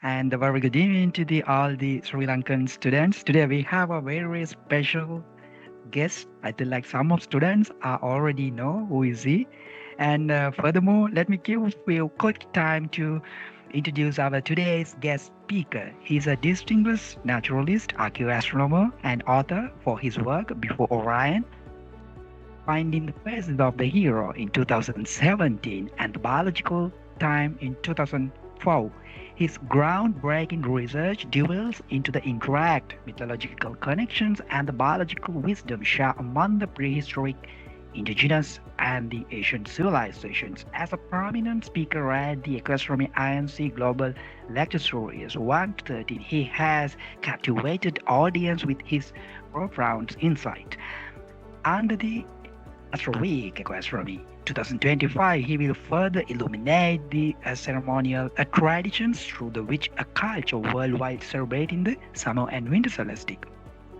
and a very good evening to all the Sri Lankan students. Today we have a very special guest. I think like some of students are already know who is he. And furthermore, let me give you a quick time to introduce our today's guest speaker. He's a distinguished naturalist, archaeoastronomer, and author for his work Before Orion, Finding the Faces of the Hero in 2017, and The Biological Time in 2004. His groundbreaking research delves into the indirect mythological connections and the biological wisdom shared among the prehistoric, indigenous, and the ancient civilizations. As a prominent speaker at the Astronomy Inc. Global Lecture Series 113, he has captivated audience with his profound insight. Under the Astro Week Astronomy 2025, he will further illuminate the ceremonial traditions through the which a culture worldwide celebrating the summer and winter solstice.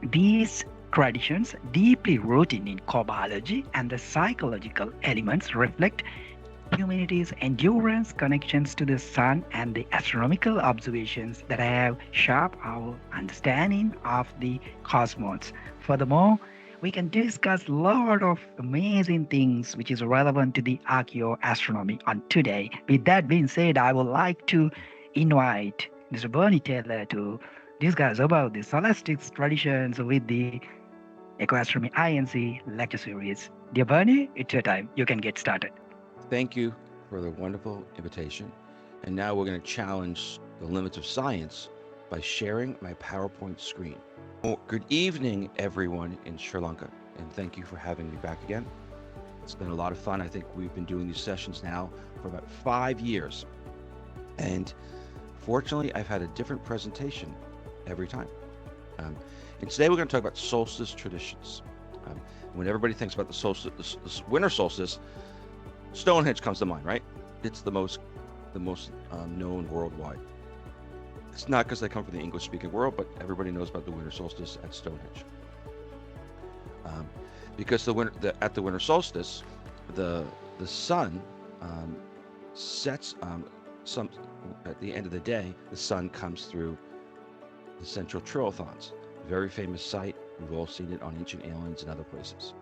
These traditions, deeply rooted in core biology and the psychological elements, reflect humanity's endurance connections to the sun and the astronomical observations that have shaped our understanding of the cosmos. Furthermore, we can discuss a lot of amazing things which is relevant to the archaeoastronomy on today. With that being said, I would like to invite Mr. Bernie Taylor to discuss about the solstice traditions with the Astronomy Inc. lecture series. Dear Bernie, it's your time. You can get started. Thank you for the wonderful invitation. And now we're going to challenge the limits of science by sharing my PowerPoint screen. Well, good evening, everyone in Sri Lanka, and thank you for having me back again. It's been a lot of fun. I think we've been doing these sessions now for about 5 years. And fortunately, I've had a different presentation every time. And today we're going to talk about solstice traditions. When everybody thinks about the solstice, the winter solstice, Stonehenge comes to mind, right? It's the most known worldwide. It's not because they come from the English-speaking world, but everybody knows about the winter solstice at Stonehenge. Because at the winter solstice, the sun sets some at the end of the day. The sun comes through the central trilithons, very famous site. We've all seen it on Ancient Aliens and other places.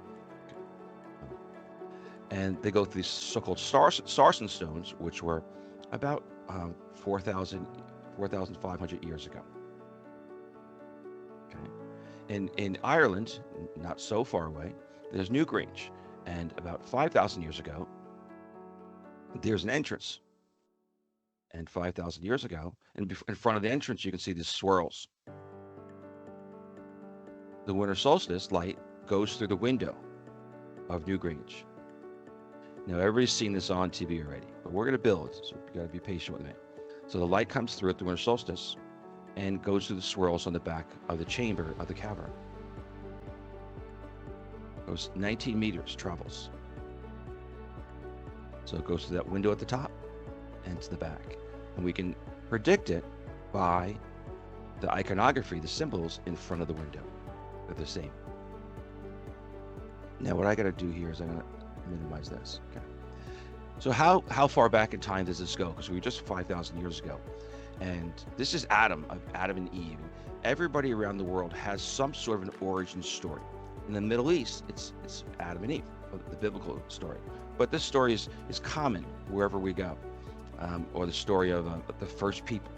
And they go through these so-called sarsen stones, which were about 4,500 years ago. Okay. In Ireland, not so far away, there's Newgrange, and about 5,000 years ago, there's an entrance. And 5,000 years ago, in front of the entrance, you can see these swirls. The winter solstice light goes through the window of Newgrange. Now, everybody's seen this on TV already, but we're going to build, so you got to be patient with me. So the light comes through at the winter solstice and goes through the swirls on the back of the chamber of the cavern. Goes 19 meters, travels. So it goes through that window at the top and to the back. And we can predict it by the iconography, the symbols in front of the window. They're the same. Now what I got to do here is I'm going to minimize this. Okay. So how far back in time does this go? Because we were just 5,000 years ago. And this is Adam and Eve. Everybody around the world has some sort of an origin story. In the Middle East, it's Adam and Eve, the biblical story. But this story is common wherever we go, or the story of the first people.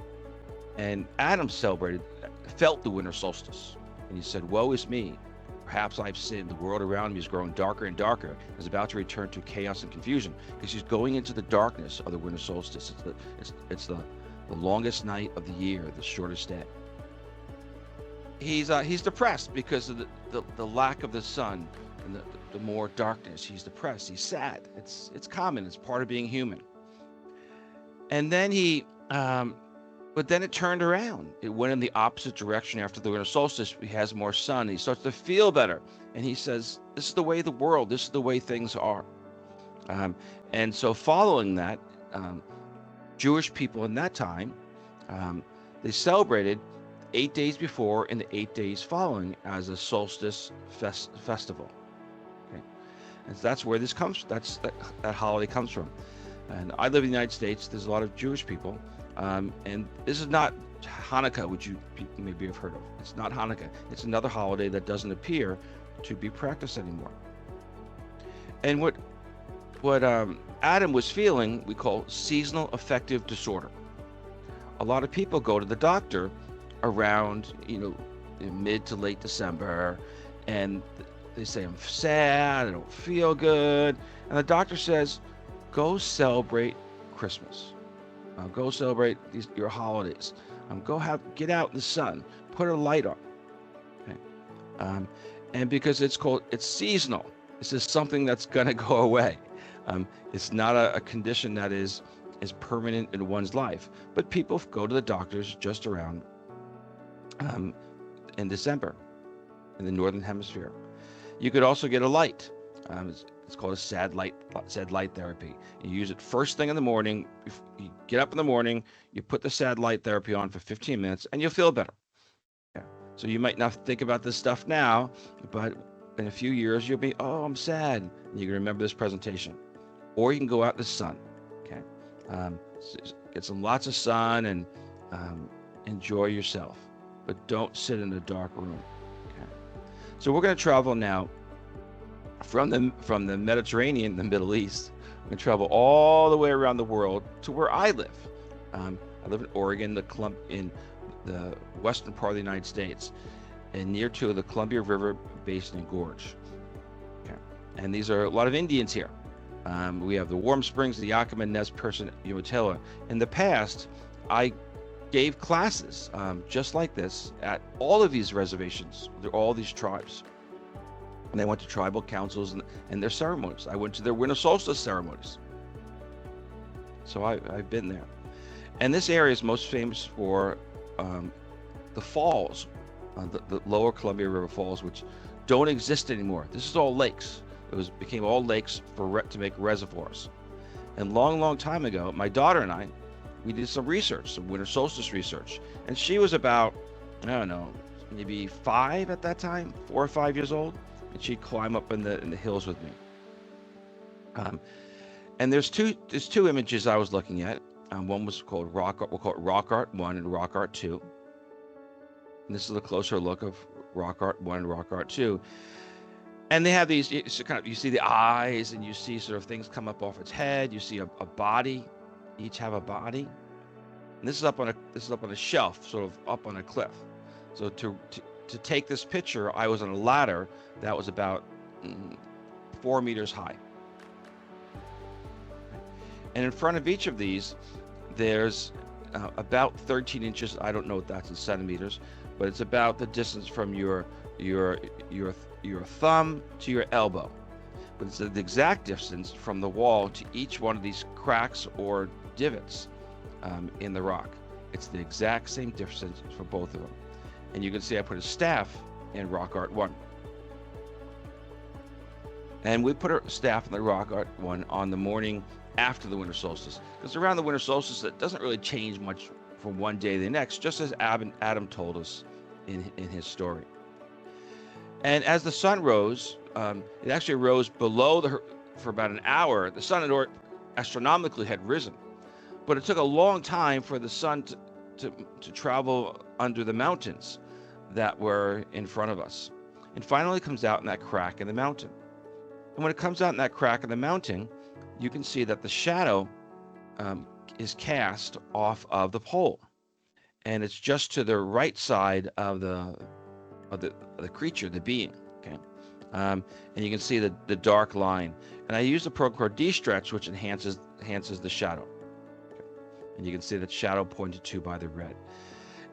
And Adam felt the winter solstice. And he said, "Woe is me. Perhaps I've sinned. The world around me is growing darker and darker. Is about to return to chaos and confusion." Because he's going into the darkness of the winter solstice. It's the longest night of the year, the shortest day. He's depressed because of the lack of the sun and the more darkness. He's depressed. He's sad. It's common. It's part of being human. And then but then it turned around. It went in the opposite direction after the winter solstice. He has more sun. He starts to feel better. And he says, this is the way the world, this is the way things are. And so following that, Jewish people in that time, they celebrated 8 days before and the 8 days following as a solstice festival. Okay. And so that's where this comes, that holiday comes from. And I live in the United States. There's a lot of Jewish people. And this is not Hanukkah, which you maybe have heard of. It's not Hanukkah. It's another holiday that doesn't appear to be practiced anymore. And what Adam was feeling, we call seasonal affective disorder. A lot of people go to the doctor around, in mid to late December, and they say, I'm sad, I don't feel good. And the doctor says, go celebrate Christmas. Go celebrate your holidays. Get out in the sun, put a light on. Okay? And because it's seasonal, this is something that's gonna go away. It's not a condition that is permanent in one's life. But people go to the doctors just around in December in the Northern Hemisphere. You could also get a light. It's called a sad light therapy. You use it first thing in the morning. You get up in the morning, you put the sad light therapy on for 15 minutes, and you'll feel better. Yeah. So you might not think about this stuff now, but in a few years, you'll be, oh, I'm sad. And you can remember this presentation. Or you can go out in the sun. Okay. Get lots of sun and enjoy yourself. But don't sit in a dark room. Okay. So we're going to travel now from the Mediterranean, the Middle East. We're going to travel all the way around the world to where I live. I live in Oregon, in the western part of the United States, and near to the Columbia River Basin and Gorge. Okay. And these are a lot of Indians here. We have the Warm Springs, the Yakima, Nez Perce, and Umatilla. In the past, I gave classes just like this at all of these reservations. They're all these tribes. And I went to tribal councils and their ceremonies. I went to their winter solstice ceremonies. So I've been there. And this area is most famous for the falls, the lower Columbia River Falls, which don't exist anymore. This is all lakes. It became all lakes to make reservoirs. And long time ago, my daughter and I, we did some winter solstice research. And she was about, I don't know, maybe 5 at that time, 4 or 5 years old. And she'd climb up in the hills with me. And there's two images I was looking at. One was called we'll call it Rock Art 1 and Rock Art 2. And this is a closer look of Rock Art 1 and Rock Art 2. And they have these, you see the eyes, and you see sort of things come up off its head. You see a body, each have a body. And this is up on a shelf, sort of up on a cliff. So to take this picture, I was on a ladder that was about 4 meters high. And in front of each of these, there's about 13 inches. I don't know what that's in centimeters, but it's about the distance from your thumb to your elbow. But it's the exact distance from the wall to each one of these cracks or divots in the rock. It's the exact same distance for both of them. And you can see I put a staff in Rock Art 1. And we put a staff in the Rock Art 1 on the morning after the winter solstice. Because around the winter solstice, it doesn't really change much from one day to the next, just as Adam told us in his story. And as the sun rose, it actually rose below for about an hour. The sun had astronomically had risen. But it took a long time for the sun to travel under the mountains that were in front of us. And finally it comes out in that crack in the mountain. And when it comes out in that crack in the mountain, you can see that the shadow is cast off of the pole. And it's just to the right side of the creature, the being. Okay. And you can see the dark line. And I use a program called D-Stretch, which enhances the shadow. Okay. And you can see that shadow pointed to by the red.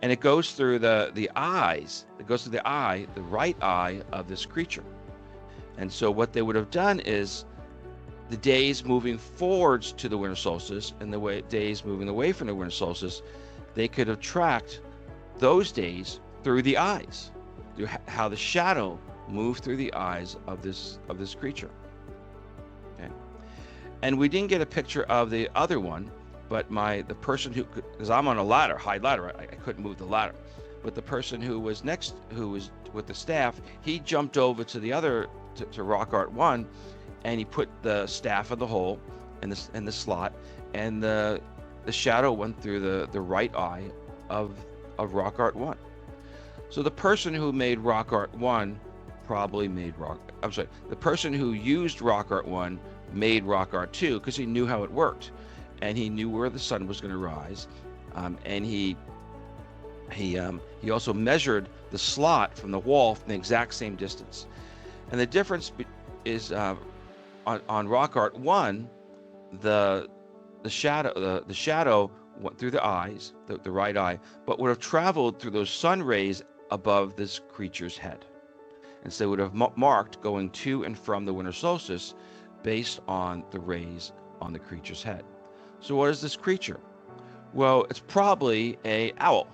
And it goes through the eyes. It goes through the right eye of this creature. And so what they would have done is the days moving forwards to the winter solstice and the days moving away from the winter solstice, they could have tracked those days through the eyes, through how the shadow moved through the eyes of this creature. Okay. And we didn't get a picture of the other one, but the person because I'm on a ladder, high ladder, I couldn't move the ladder. But the person who was with the staff, he jumped over to the other, to Rock Art 1, and he put the staff in the hole, in the slot, and the the shadow went through the right eye of rock art 1. So the person who made rock art 1 probably made the person who used rock art 1 made rock art 2 because he knew how it worked, and he knew where the sun was going to rise, and he also measured the slot from the wall from the exact same distance. And the difference is on rock art 1, the shadow went through the eyes, the right eye, but would have traveled through those sun rays above this creature's head. And so it would have marked going to and from the winter solstice based on the rays on the creature's head. So what is this creature? Well, it's probably an owl,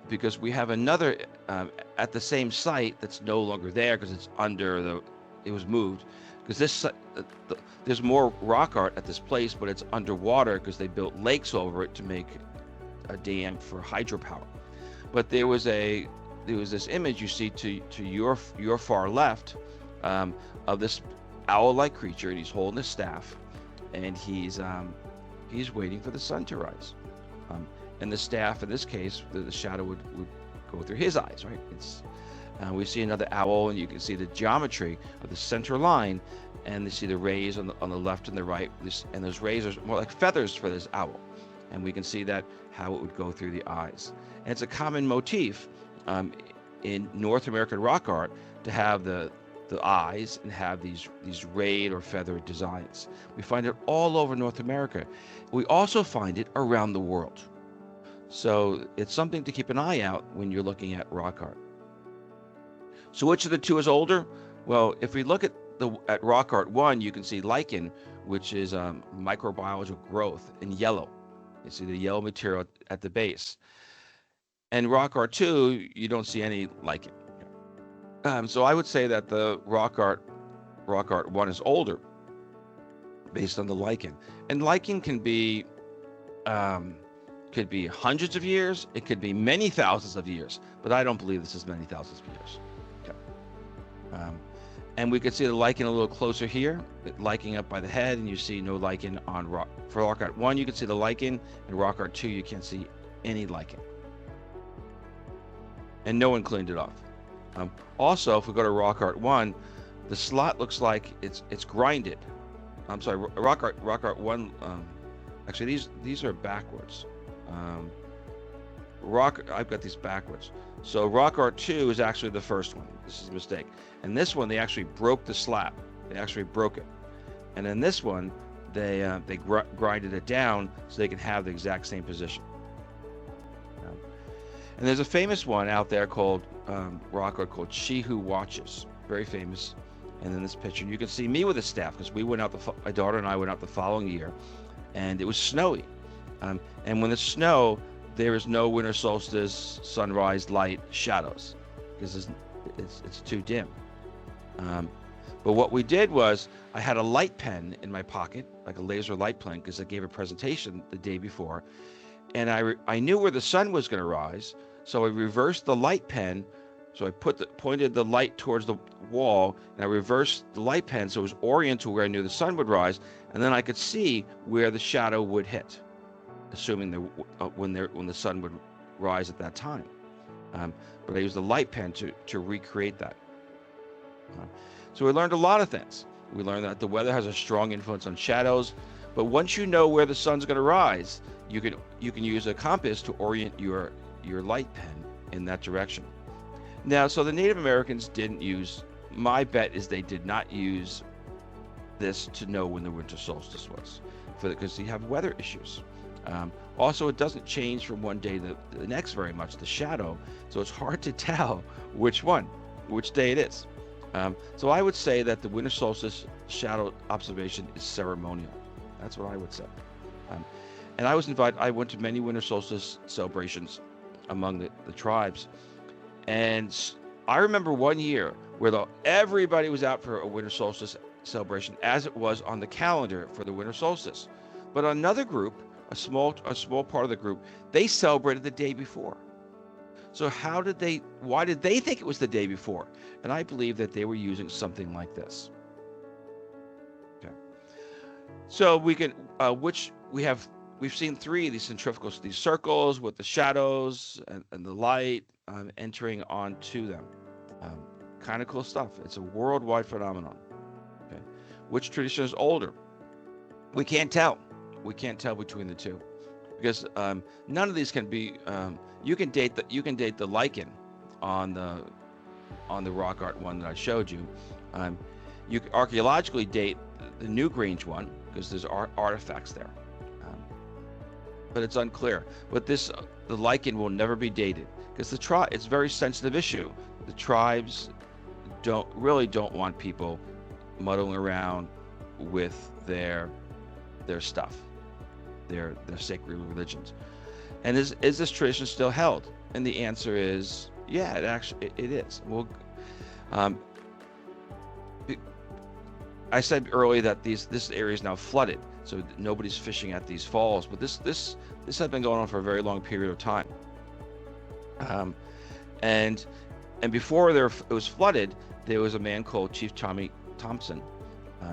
because we have another at the same site that's no longer there because it's it was moved, because there's more rock art at this place, but it's underwater because they built lakes over it to make a dam for hydropower. But there was this image you see to your far left, of this owl-like creature, and he's holding a staff, and he's waiting for the sun to rise. And the staff, in this case, the shadow would go through his eyes, right? We see another owl, and you can see the geometry of the center line, and you see the rays on the left and the right, and those rays are more like feathers for this owl, and we can see that how it would go through the eyes. And it's a common motif in North American rock art to have the eyes and have these rayed or feathered designs. We find it all over North America. We also find it around the world. So it's something to keep an eye out when you're looking at rock art. So which of the two is older? Well, if we look at rock art 1, you can see lichen, which is microbiological growth in yellow. You see the yellow material at the base. And rock art 2, you don't see any lichen. So I would say that the rock art 1 is older based on the lichen. And lichen can be hundreds of years, it could be many thousands of years, but I don't believe this is many thousands of years. Okay. And we could see the lichen a little closer here, liking up by the head, and you see no lichen for rock art 1, you can see the lichen, and rock art 2, you can't see any lichen. And no one cleaned it off. Also, if we go to rock art 1, the slot looks like it's grinded. I'm sorry, rock art 1, actually these are backwards. I've got these backwards. So rock art 2 is actually the first one. This is a mistake. And this one, they actually broke the slab. They actually broke it. And then this one, they grinded it down so they can have the exact same position. And there's a famous one out there called rock art called She Who Watches. Very famous. And in this picture, you can see me with a staff because we went out, my daughter and I went out the following year, and it was snowy. And when it's snow, there is no winter solstice, sunrise, light, shadows, because it's too dim. But what we did was, I had a light pen in my pocket, like a laser light pen, because I gave a presentation the day before, and I knew where the sun was going to rise, so I reversed the light pen. So I pointed the light towards the wall, and I reversed the light pen so it was oriented to where I knew the sun would rise, and then I could see where the shadow would hit, assuming when the sun would rise at that time. But I used the light pen to recreate that. So we learned a lot of things. We learned that the weather has a strong influence on shadows, but once you know where the sun's going to rise, you can use a compass to orient your light pen in that direction. Now, so the Native Americans didn't use, my bet is they did not use this to know when the winter solstice was, because you have weather issues. Also, it doesn't change from one day to the next very much, the shadow, so it's hard to tell which day it is. So I would say that the winter solstice shadow observation is ceremonial. That's what I would say. And I went to many winter solstice celebrations among the tribes. And I remember one year where everybody was out for a winter solstice celebration, as it was on the calendar for the winter solstice. But another group, a small part of the group, they celebrated the day before. So why did they think it was the day before? And I believe that they were using something like this. Okay. So we have we've seen three of these centrifugals, these circles with the shadows and the light entering onto them. Um, kind of cool stuff. It's a worldwide phenomenon. Okay, which tradition is older? We can't tell. We can't tell between the two because none of these can be. You can date the lichen on the rock art one that I showed you. Um, you archaeologically date the New Grange one because there's artifacts there, um, but it's unclear. But the lichen will never be dated because it's a very sensitive issue. The tribes don't want people muddling around with their stuff, their sacred religions. And is this tradition still held? And the answer is yeah, it is. Well, um, I said earlier that this area is now flooded, so nobody's fishing at these falls. But this has been going on for a very long period of time. And before it was flooded, there was a man called Chief Tommy Thompson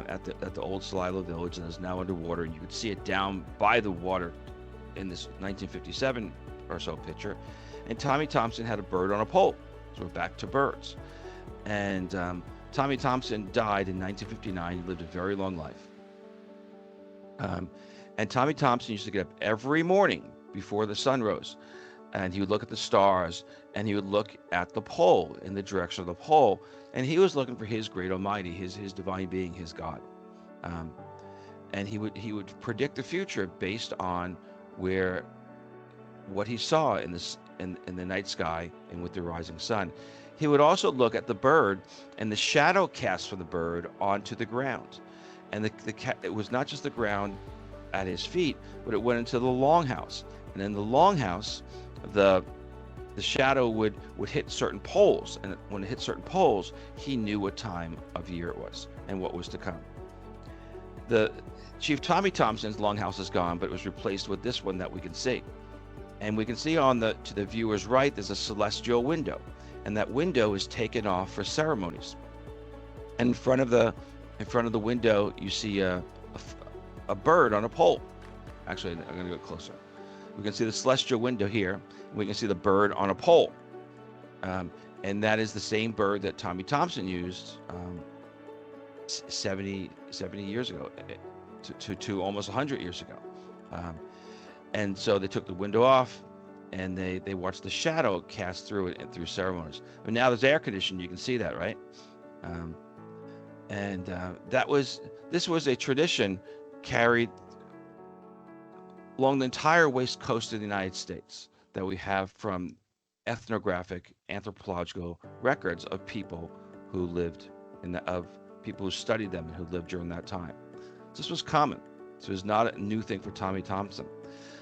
at the old Salila village, and is now underwater. And you could see it down by the water in this 1957 or so picture. And Tommy Thompson had a bird on a pole. So we're back to birds. And Tommy Thompson died in 1959. He lived a very long life. And Tommy Thompson used to get up every morning before the sun rose, and he would look at the stars, and he would look at the pole, in the direction of the pole, and he was looking for his great Almighty, his divine being, his God. And he would predict the future based on what he saw in the night sky and with the rising sun. He would also look at the bird and the shadow cast from the bird onto the ground. And it was not just the ground at his feet, but it went into the longhouse. And in the longhouse, the shadow would hit certain poles. And when it hit certain poles, he knew what time of year it was and what was to come. The Chief Tommy Thompson's longhouse is gone, but it was replaced with this one that we can see. And we can see to the viewer's right, there's a celestial window. And that window is taken off for ceremonies. And in front of the window, you see a bird on a pole. Actually, I'm going to go closer. We can see the celestial window here. And we can see the bird on a pole. And that is the same bird that Tommy Thompson used 70 years ago, to almost 100 years ago. And so they took the window off, and they watched the shadow cast through it and through ceremonies. But now there's air conditioning. You can see that, right? This was a tradition carried along the entire west coast of the United States that we have from ethnographic, anthropological records of people who lived of people who studied them and who lived during that time. So this was common. This was not a new thing for Tommy Thompson.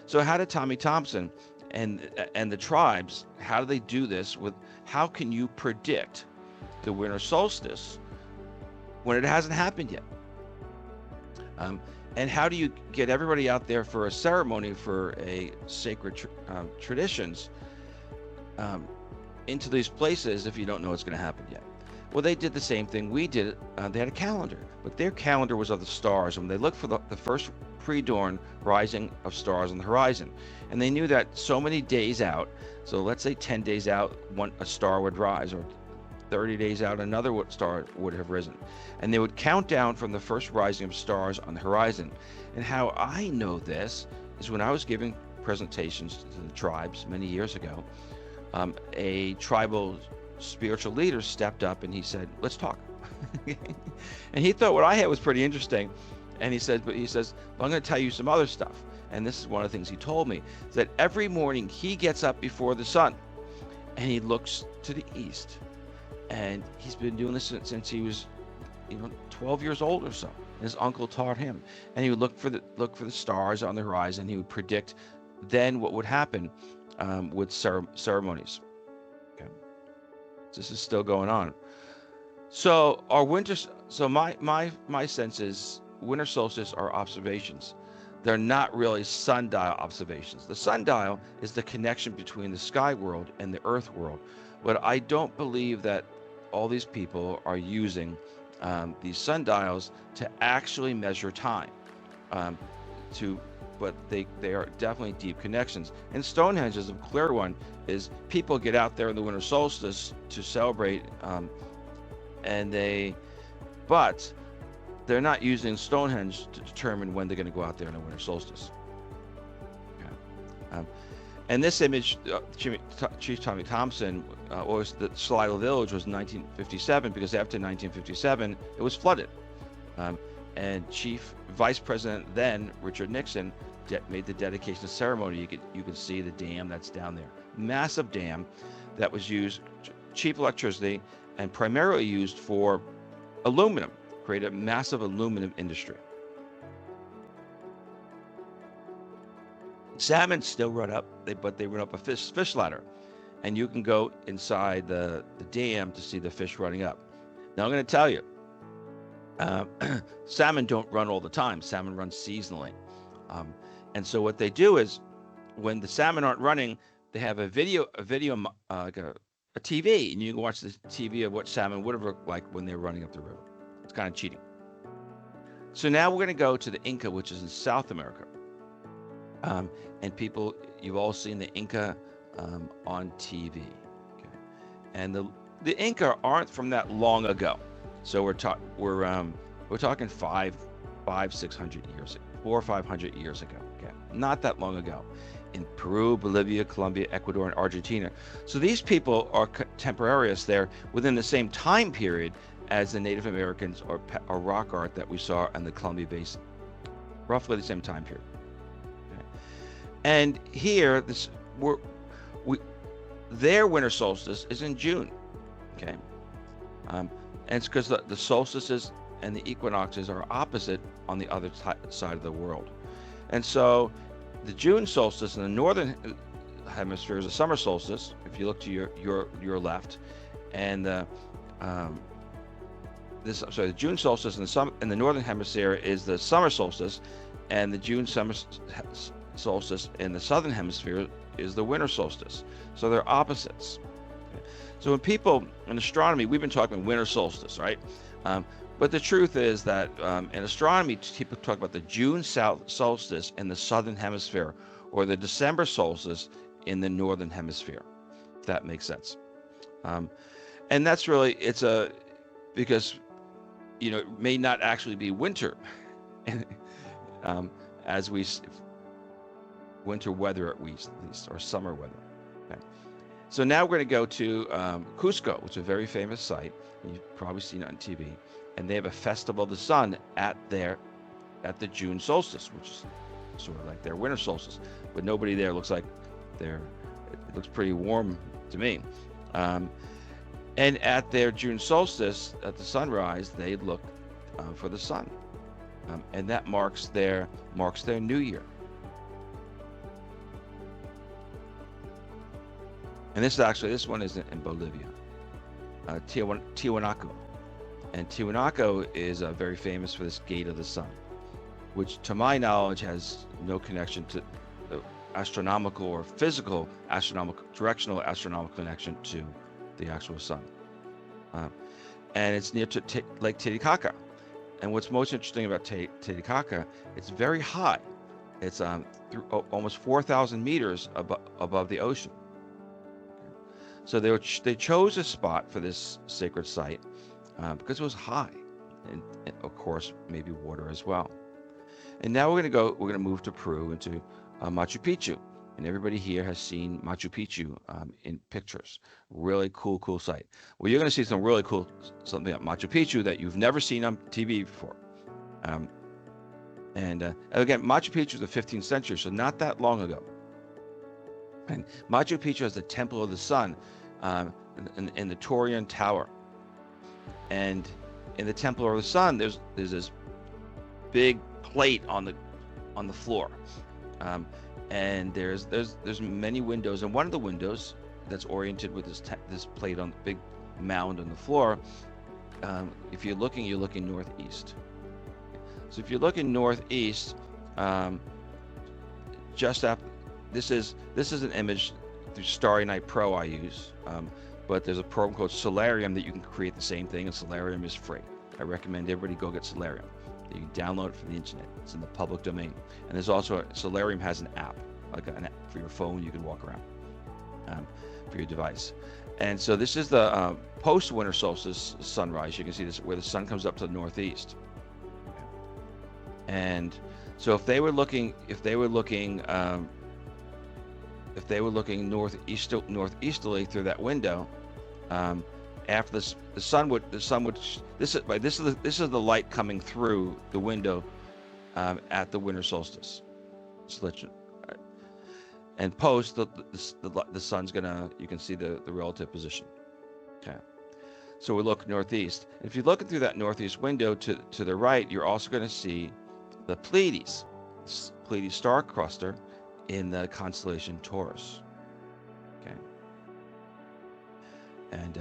So how did Tommy Thompson and the tribes, how do they do this? How can you predict the winter solstice when it hasn't happened yet? And how do you get everybody out there for a ceremony for a sacred traditions into these places if you don't know what's going to happen yet? Well, they did the same thing we did. They had a calendar, but their calendar was of the stars, and they looked for the first pre-dawn rising of stars on the horizon. And they knew that so many days out, so let's say 10 days out, a star would rise, or 30 days out, another star would have risen. And they would count down from the first rising of stars on the horizon. And how I know this is when I was giving presentations to the tribes many years ago, a tribal spiritual leader stepped up and he said, "Let's talk." And he thought what I had was pretty interesting. And he says, "I'm going to tell you some other stuff." And this is one of the things he told me, is that every morning he gets up before the sun and he looks to the east. And he's been doing this since he was 12 years old or so. His uncle taught him. And he would look for the stars on the horizon. He would predict then what would happen with ceremonies. Okay. This is still going on. So my sense is winter solstice are observations. They're not really sundial observations. The sundial is the connection between the sky world and the earth world. But I don't believe that all these people are using these sundials to actually measure time, to but they are definitely deep connections. And Stonehenge is a clear one. Is people get out there in the winter solstice to celebrate, and but they're not using Stonehenge to determine when they're going to go out there in the winter solstice. Yeah. And this image, Chief Tommy Thompson, was the Salilo Village was 1957, because after 1957 it was flooded. And Chief Vice President then, Richard Nixon, made the dedication ceremony. You can see the dam that's down there. Massive dam that was used, cheap electricity, and primarily used for aluminum, create a massive aluminum industry. Salmon still run up, but they run up a fish ladder. And you can go inside the dam to see the fish running up. Now I'm going to tell you, salmon don't run all the time. Salmon run seasonally. And so what they do is, when the salmon aren't running, they have a video, like a TV, and you can watch the TV of what salmon would have looked like when they were running up the river. It's kind of cheating. So now we're going to go to the Inca, which is in South America. And people, you've all seen the Inca on TV. Okay. And the Inca aren't from that long ago. So we're talking 600 years, 400 or 500 years ago. Okay, not that long ago, in Peru, Bolivia, Colombia, Ecuador, and Argentina. So these people are contemporaneous. They're within the same time period as the Native Americans or rock art that we saw in the Columbia Basin, roughly the same time period. Okay. And here, their winter solstice is in June. Okay. And it's because the solstices and the equinoxes are opposite on the other side of the world. And so the June solstice in the northern hemisphere is a summer solstice, if you look to your left, and the June solstice in the northern hemisphere is the summer solstice, and the June summer solstice in the southern hemisphere is the winter solstice. So they're opposites. So when people in astronomy, we've been talking winter solstice, right? But the truth is that in astronomy, people talk about the June solstice in the southern hemisphere, or the December solstice in the northern hemisphere, if that makes sense. And that's really, because, it may not actually be winter, winter weather at least, or summer weather. Okay. So now we're going to go to Cusco, which is a very famous site, and you've probably seen it on TV. And they have a festival of the sun at the June solstice, which is sort of like their winter solstice. But nobody there looks like it looks pretty warm to me. And at their June solstice, at the sunrise, they look for the sun, and that marks their new year. And this one is in Bolivia, Tiwanaku. And Tiwanaku is very famous for this gate of the sun, which to my knowledge has no connection to the astronomical or physical astronomical, directional astronomical connection to the actual sun. And it's near to Lake Titicaca. And what's most interesting about Titicaca, it's very high. It's almost 4,000 meters above the ocean. So they chose a spot for this sacred site because it was high, and of course maybe water as well. And now we're going to move to Peru, into Machu Picchu. And everybody here has seen Machu Picchu in pictures. Really cool site. Well, you're going to see something at Machu Picchu that you've never seen on TV before. And again, Machu Picchu is the 15th century, so not that long ago. And Machu Picchu has the Temple of the Sun in the Torian Tower. And in the Temple of the Sun, there's this big plate on the floor. And there's many windows, and one of the windows that's oriented with this plate on the big mound on the floor. If you're looking northeast. So if you're looking northeast, just up, this is an image through Starry Night Pro I use, but there's a program called Solarium that you can create the same thing, and Solarium is free. I recommend everybody go get Solarium. You can download it from the internet. It's in the public domain. And there's also, Solarium has an app, like an app for your phone. You can walk around for your device. And so this is the post-winter solstice sunrise. You can see this where the sun comes up to the northeast. And so if they were looking northeasterly through that window, after this, the sun would this is the light coming through the window at the winter solstice. And post the sun's gonna, you can see the relative position. Okay, so we look northeast. If you're looking through that northeast window to the right, you're also going to see the Pleiades star cluster in the constellation Taurus. Okay, and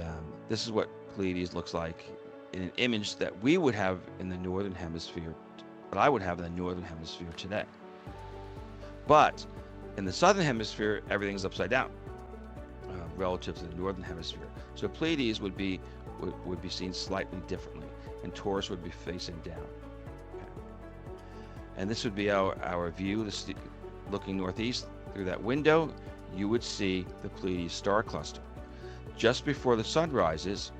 this is what Pleiades looks like in an image that we would have in the northern hemisphere, but I would have in the northern hemisphere today. But in the southern hemisphere, everything's upside down relative to the northern hemisphere. So Pleiades would be seen slightly differently, and Taurus would be facing down. Okay. And this would be our view. Looking northeast through that window, you would see the Pleiades star cluster just before the sun rises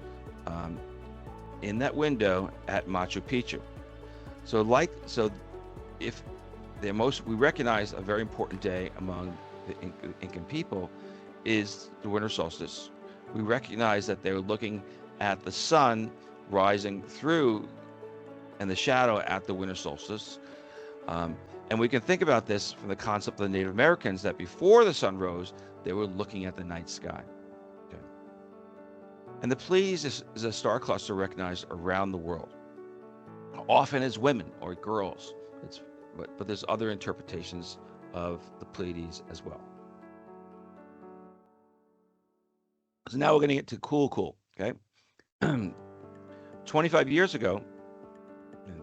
in that window at Machu Picchu. We recognize a very important day among the Incan people is the winter solstice. We recognize that they're looking at the sun rising through and the shadow at the winter solstice. And we can think about this from the concept of the Native Americans, that before the sun rose, they were looking at the night sky. Okay. And the Pleiades is a star cluster recognized around the world, often as women or girls. But there's other interpretations of the Pleiades as well. So now we're going to get to cool. Okay, 25 years ago,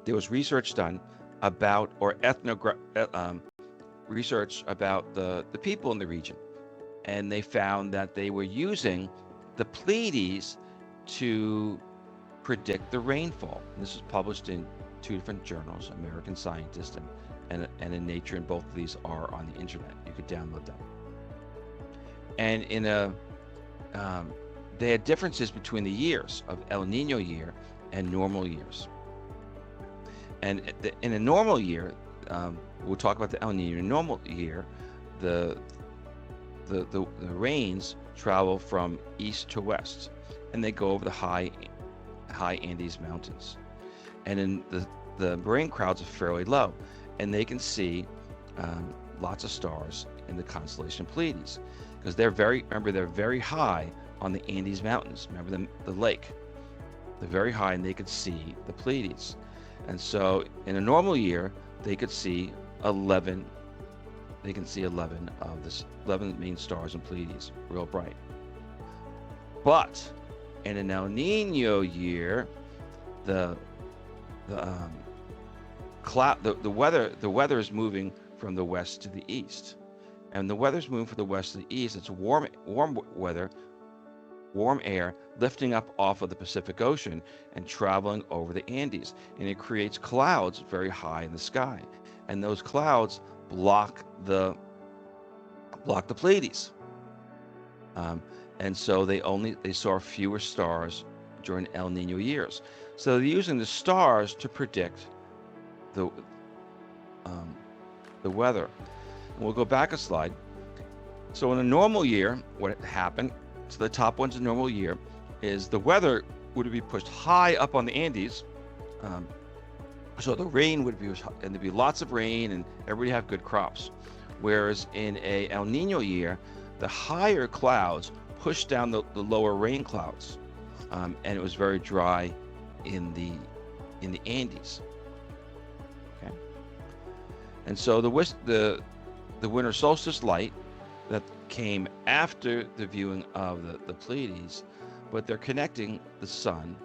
there was research done about, research about the people in the region, and they found that they were using the Pleiades to predict the rainfall. And this was published in 2 different journals, American Scientist and in Nature, and both of these are on the internet. You could download them. And they had differences between the years of El Nino year and normal years. And in a normal year, we'll talk about the El Nino. In a normal year, the rains travel from east to west, and they go over the high Andes mountains. And in the rain clouds are fairly low, and they can see lots of stars in the constellation Pleiades, because they're very high on the Andes mountains. Remember the lake. They're very high, and they could see the Pleiades. And so in a normal year, they could see 11 of the 11 main stars in Pleiades, real bright. But in an El Nino year, the weather is moving from the west to the east, and the weather's moving from the west to the east. It's warm weather, warm air lifting up off of the Pacific Ocean and traveling over the Andes, and it creates clouds very high in the sky, and those clouds block the Pleiades, and so they saw fewer stars during El Nino years. So they're using the stars to predict the weather. And we'll go back a slide. So in a normal year, what happened, so the top one's a normal year, is the weather would be pushed high up on the Andes. So the rain would be, and there'd be lots of rain, and everybody have good crops. Whereas in a El Nino year, the higher clouds pushed down the lower rain clouds, and it was very dry in the Andes. Okay, and so the winter solstice light that came after the viewing of the Pleiades, but they're connecting the sun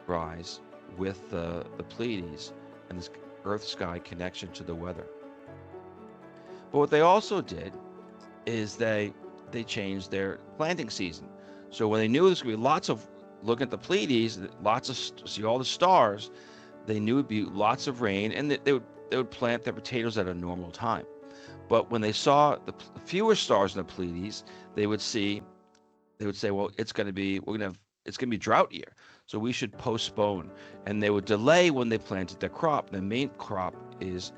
rise with the Pleiades and this earth sky connection to the weather. But what they also did is they changed their planting season. So when they knew there's going to be lots of, look at the Pleiades, see all the stars, they knew it'd be lots of rain, and they would plant their potatoes at a normal time. But when they saw the fewer stars in the Pleiades, they would see they would say, well, it's going to be drought year, so we should postpone, and they would delay when they planted their crop. The main crop is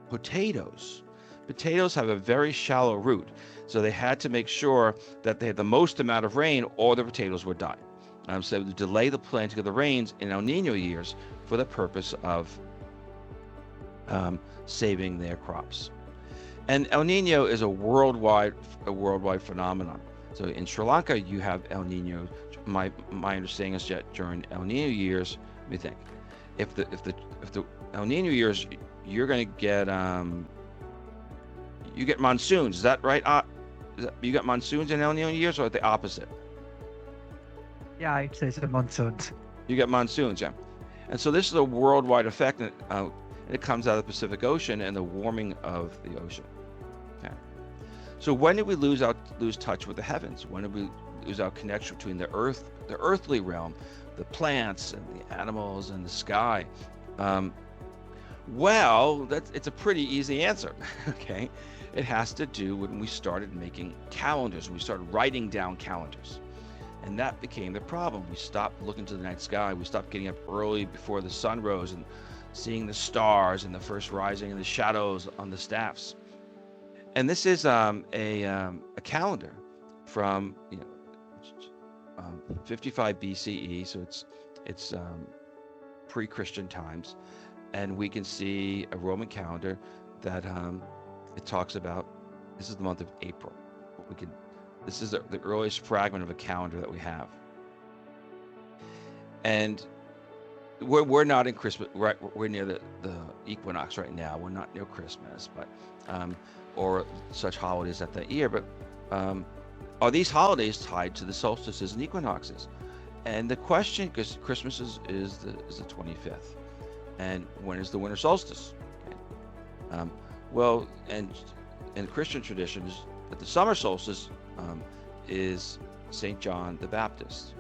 potatoes. Potatoes have a very shallow root, so they had to make sure that they had the most amount of rain, or the potatoes would die. So they would delay the planting of the rains in El Nino years for the purpose of saving their crops. And El Nino is a worldwide phenomenon. So in Sri Lanka, you have El Nino. My understanding is that during El Nino years, let me think. If the El Nino years, you're going to get you get monsoons. Is that right? You got monsoons in El Nino years, or the opposite? Yeah, it says monsoons. You get monsoons, yeah. And so this is a worldwide effect, and it comes out of the Pacific Ocean and the warming of the ocean. Okay. So when did we lose touch with the heavens? When did we lose our connection between the earth, the earthly realm, the plants and the animals and the sky? Well, it's a pretty easy answer. Okay, it has to do when we started making calendars. We started writing down calendars, and that became the problem. We stopped looking to the night sky. We stopped getting up early before the sun rose and seeing the stars and the first rising and the shadows on the staffs. And this is a calendar from 55 BCE, so it's pre-Christian times, and we can see a Roman calendar that it talks about. This is the month of April. This is the earliest fragment of a calendar that we have, and we're not in Christmas. Right, we're near the equinox right now. We're not near Christmas, but or such holidays at that year. But are these holidays tied to the solstices and equinoxes? And the question, because Christmas is the 25th, and when is the winter solstice? Okay. Well, and in Christian traditions, the summer solstice is Saint John the Baptist,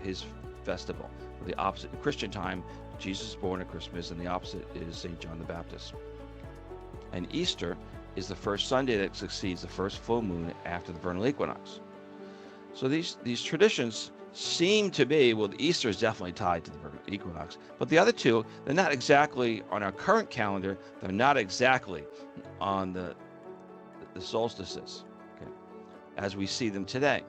his festival. The opposite in Christian time, Jesus is born at Christmas, and the opposite is Saint John the Baptist. And Easter is the first Sunday that succeeds the first full moon after the vernal equinox. So these traditions seem to be, well, Easter is definitely tied to the vernal equinox, but the other two, they're not exactly on our current calendar. They're not exactly on the solstices, okay, as we see them today.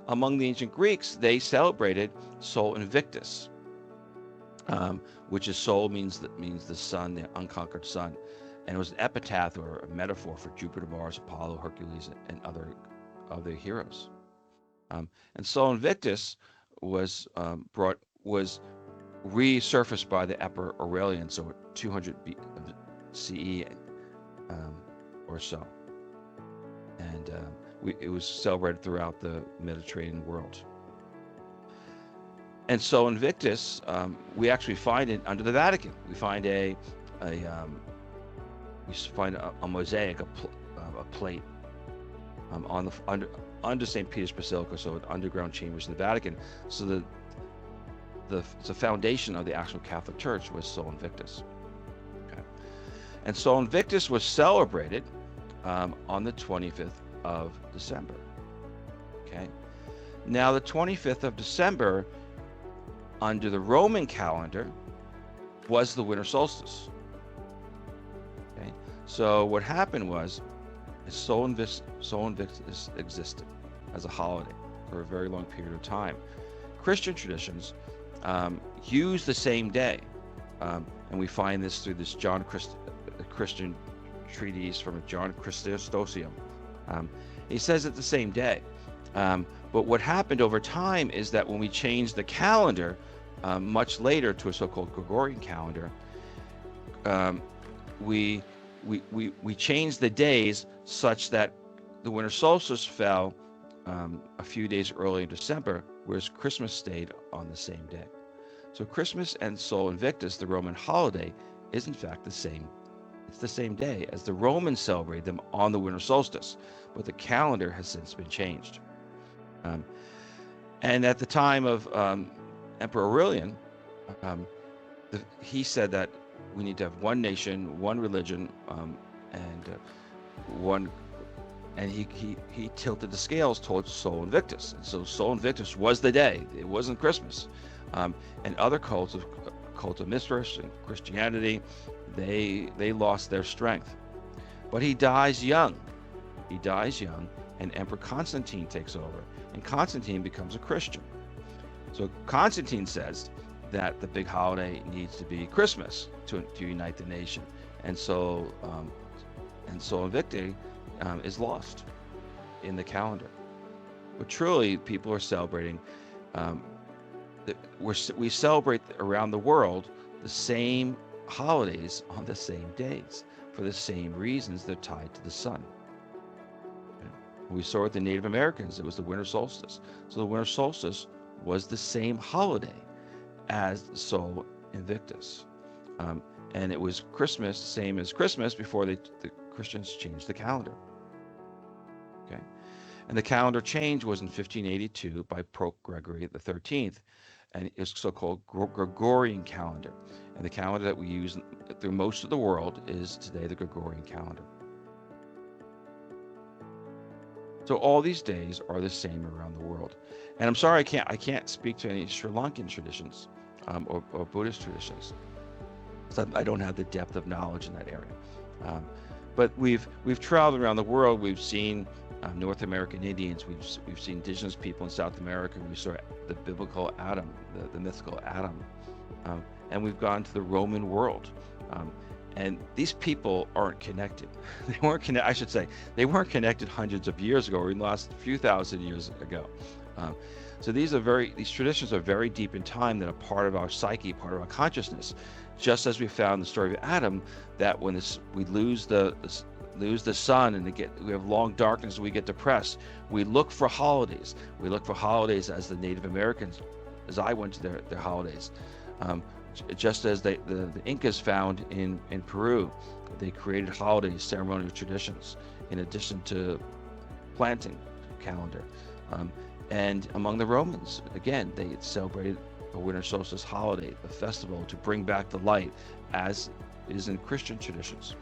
Among the ancient Greeks, they celebrated Sol Invictus, which is Sol means the sun, the unconquered sun, and it was an epitaph or a metaphor for Jupiter, Mars, Apollo, Hercules, and other heroes. And Sol Invictus was resurfaced by the Emperor Aurelian, so 200 CE or so, and it was celebrated throughout the Mediterranean world. And Sol Invictus, we actually find it under the Vatican. We find a mosaic, a plate on under St. Peter's Basilica, so in underground chambers in the Vatican. So the foundation of the actual Catholic Church was Sol Invictus. Okay. And Sol Invictus was celebrated on the 25th of December. Okay. Now the 25th of December under the Roman calendar was the winter solstice. Okay. So what happened was Sol Invictus existed as a holiday for a very long period of time. Christian traditions use the same day, and we find this through this Christian treatise from John Chrysostom. He says it's the same day, but what happened over time is that when we changed the calendar much later to a so-called Gregorian calendar, we changed the days such that the winter solstice fell a few days early in December, whereas Christmas stayed on the same day. So Christmas and Sol Invictus, the Roman holiday, is in fact the same. It's the same day as the Romans celebrated them on the winter solstice, but the calendar has since been changed. And at the time of Emperor Aurelian, he said that we need to have one nation, one religion, and one. And he tilted the scales towards Sol Invictus. And so Sol Invictus was the day. It wasn't Christmas. And other cult of Mithras and Christianity, they lost their strength. But he dies young. He dies young, and Emperor Constantine takes over, and Constantine becomes a Christian. So Constantine says that the big holiday needs to be Christmas to unite the nation, and so Sol Invicti is lost in the calendar. But truly, people are celebrating. We celebrate around the world the same holidays on the same days for the same reasons. They're tied to the sun. We saw with the Native Americans, it was the winter solstice. So the winter solstice was the same holiday as the Sol Invictus. And it was Christmas, same as Christmas, before the Christians changed the calendar. Okay, and the calendar change was in 1582 by Pope Gregory XIII, and it's so-called Gregorian calendar. And the calendar that we use through most of the world is today the Gregorian calendar. So all these days are the same around the world. And I'm sorry, I can't speak to any Sri Lankan traditions or Buddhist traditions. So I don't have the depth of knowledge in that area. But we've traveled around the world. We've seen North American Indians. We've seen indigenous people in South America. We saw the biblical Adam, the mythical Adam, and we've gone to the Roman world. And these people aren't connected. They weren't connected. I should say they weren't connected hundreds of years ago, or in the last few thousand years ago. So these traditions are very deep in time, that are part of our psyche, part of our consciousness. Just as we found in the story of Adam, that when we lose the sun and we have long darkness, we get depressed. We look for holidays. We look for holidays as the Native Americans, as I went to their holidays. Just as the Incas found in Peru, they created holidays, ceremonial traditions, in addition to planting calendar. And among the Romans, again, they celebrated a winter solstice holiday, a festival to bring back the light, as is in Christian traditions.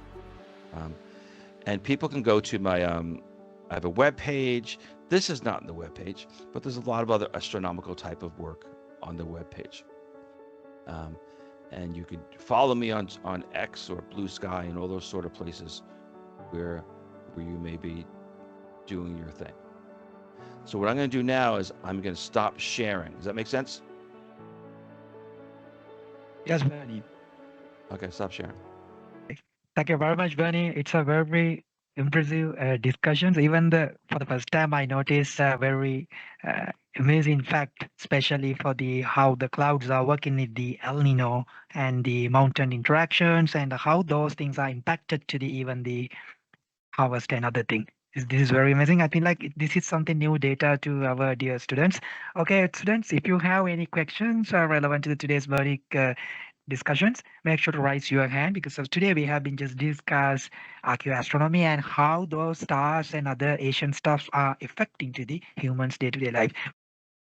And people can go to my, I have a web page. This is not in the web page, but there's a lot of other astronomical type of work on the web page. And you could follow me on X or Blue Sky and all those sort of places where you may be doing your thing. So what I'm going to do now is I'm going to stop sharing. Does that make sense? Yes, Bernie. Okay, stop sharing. Thank you very much, Bernie. It's a very impressive discussions. Even for the first time, I noticed a very amazing fact, especially for how the clouds are working with the El Nino and the mountain interactions, and how those things are impacted to even the harvest and other thing. This is very amazing. I feel like this is something new data to our dear students. Okay, students, if you have any questions relevant to today's Bernie discussions, make sure to raise your hand, because of today we have been just discuss archaeoastronomy and how those stars and other ancient stuffs are affecting to the humans' day-to-day life.